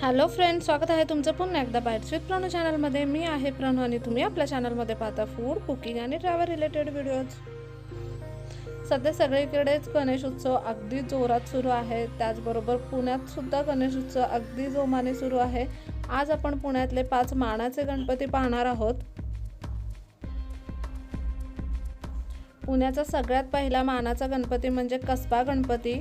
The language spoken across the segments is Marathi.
हॅलो फ्रेंड्स, स्वागत आहे तुमचं पुन्हा एकदा बाईट्स विथ प्राणू चॅनलमध्ये. मी आहे प्राणू आणि तुम्ही आपल्या चॅनलमध्ये पाहता फूड, कुकिंग आणि ट्रॅव्हल रिलेटेड व्हिडिओज. सध्या सगळीकडेच गणेश उत्सव अगदी जोरात सुरू आहे. त्याचबरोबर पुण्यात सुद्धा गणेश उत्सव अगदी जोमाने सुरू आहे. आज आपण पुण्यातले 5 मानाचे गणपती पाहणार आहोत. पुण्याचा सगळ्यात पहिला मानाचा गणपती म्हणजे कसबा गणपती.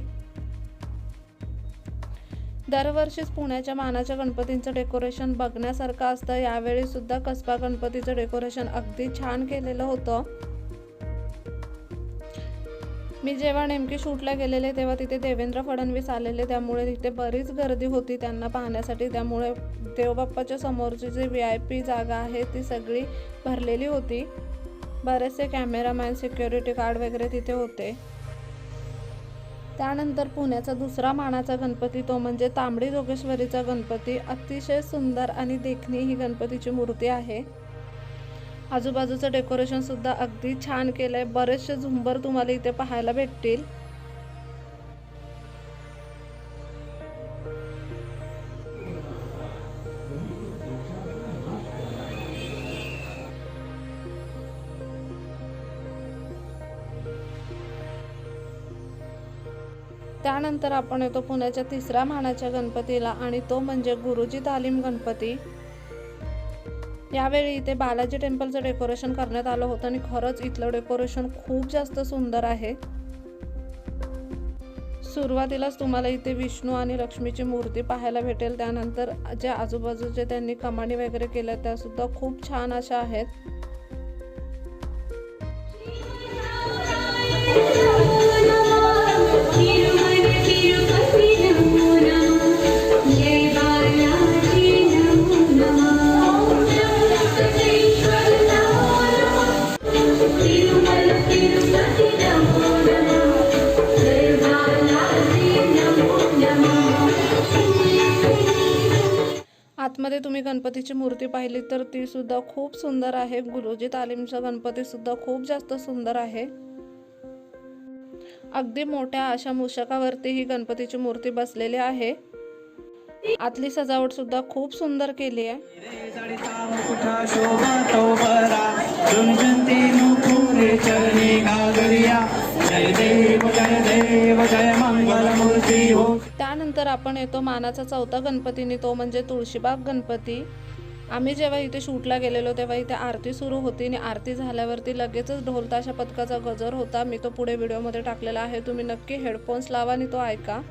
दरवर्षीच पुण्याच्या मानाच्या गणपतींचं डेकोरेशन बघण्यासारखं असतं. यावेळी सुद्धा कसबा गणपतीचं डेकोरेशन अगदी छान केलेलं होतं. मी जेव्हा नेमकी शूटला गेलेले तेव्हा तिथे देवेंद्र फडणवीस आलेले, त्यामुळे तिथे बरीच गर्दी होती त्यांना पाहण्यासाठी. त्यामुळे देवबाप्पाच्या समोरची जी VIP जागा आहे ती सगळी भरलेली होती. बरेचसे कॅमेरामॅन, सिक्युरिटी गार्ड वगैरे तिथे होते. त्यानंतर पुण्याचा दुसरा मानाचा गणपती तो म्हणजे तांबडी जोगेश्वरीचा गणपती. अतिशय सुंदर आणि देखणी ही गणपतीची मूर्ती आहे. आजूबाजूचं डेकोरेशन सुद्धा अगदी छान केलंय. बरेचसे झुंबर तुम्हाला इथे पाहायला भेटतील. त्यानंतर आपण येतो पुण्याच्या तिसऱ्या मानाच्या गणपतीला आणि तो म्हणजे गुरुजी तालीम गणपती. यावेळी इथे बालाजी टेम्पलचं डेकोरेशन करण्यात आलं होतं आणि खरंच इथलं डेकोरेशन खूप जास्त सुंदर आहे. सुरुवातीलाच तुम्हाला इथे विष्णू आणि लक्ष्मीची मूर्ती पाहायला भेटेल. त्यानंतर जे आजूबाजूचे त्यांनी कमानी वगैरे केल्या त्या सुद्धा खूप छान अशा आहेत. आतमध्ये तुम्ही गणपतीची मूर्ती पाहिली तर ती सुद्धा खूप सुंदर आहे. गुरुजी तालीमचा गणपती सुद्धा खूप जास्त सुंदर आहे. अगदी मोठ्या अशा मूषकावरती ही गणपतीची मूर्ती बसलेली आहे. आतली सजावट सुद्धा खूप सुंदर केली आहे. त्यानंतर आपण येतो मानाचा चौथा गणपतीने तो म्हणजे तुळशीबाग गणपती. आम्ही जेव्हा इथे शूटला गेलेलो तेव्हा इथे आरती सुरू होती आणि आरती झाल्यावरती लगेचच ढोल ताशा पथकाचा गजर होता. मी तो पुढे व्हिडिओमध्ये टाकलेला आहे. तुम्ही नक्की हेडफोन्स लावा आणि तो ऐका.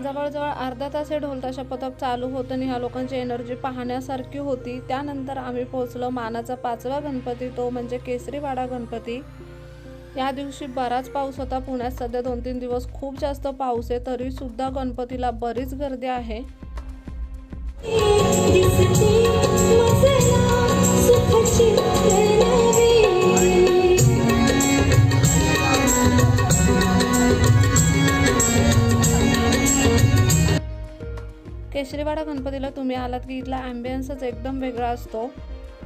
जवळजवळ अर्धा तास हे ढोलताशा पथक चालू होतं आणि ह्या लोकांची एनर्जी पाहण्यासारखी होती। त्यानंतर आम्ही पोहोचलो मानाचा 5वा गणपती, तो म्हणजे केसरीवाडा गणपती। या दिवशी बराच पाऊस होता। पुण्यात सध्या 2-3 दिवस खूप जास्त पाऊस आहे, तरी सुद्धा गणपतीला बरीच गर्दी आहे। केसरीवाडा गणपतीला तुम्ही आलात की इथला ॲम्बियन्सच एकदम वेगळा असतो।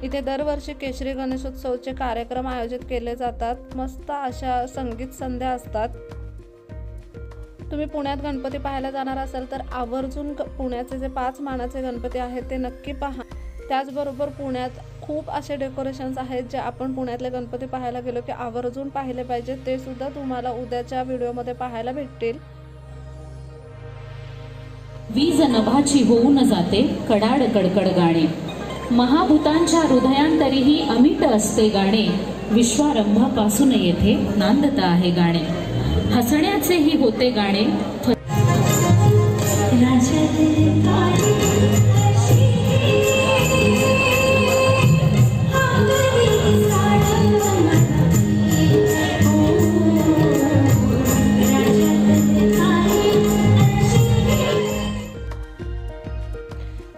इथे दरवर्षी केशरी गणेशोत्सवचे कार्यक्रम आयोजित केले जातात। मस्त अशा संगीत संध्या असतात। तुम्ही पुण्यात गणपती पाहायला जाणार असाल तर आवर्जून पुण्याचे जे 5 मानाचे गणपती आहेत ते नक्की पहा। त्याचबरोबर पुण्यात खूप असे डेकोरेशन्स आहेत जे आपण पुण्यातले गणपती पाहायला गेलो की आवर्जून पाहिले पाहिजे, ते सुद्धा तुम्हाला उद्याच्या व्हिडिओमध्ये पाहायला भेटतील। वीज नभाची होऊन जाते कडाड कडकड गाणे, महाभूतांच्या हृदयांतरीही अमिट असते गाणे, विश्वारंभापासून येथे नांदत आहे गाणे, हसण्याचेही होते गाणे।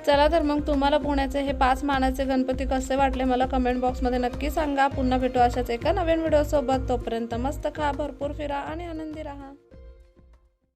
चला तर मग तुम्हाला पुण्याचे हे 5 मानाचे गणपती कसे वाटले मला कमेंट बॉक्समध्ये नक्की सांगा। पुन्हा भेटू अशाच एका नवीन व्हिडिओ सोबत। तोपर्यंत मस्त खा, भरपूर फिरा आणि आनंदी राहा।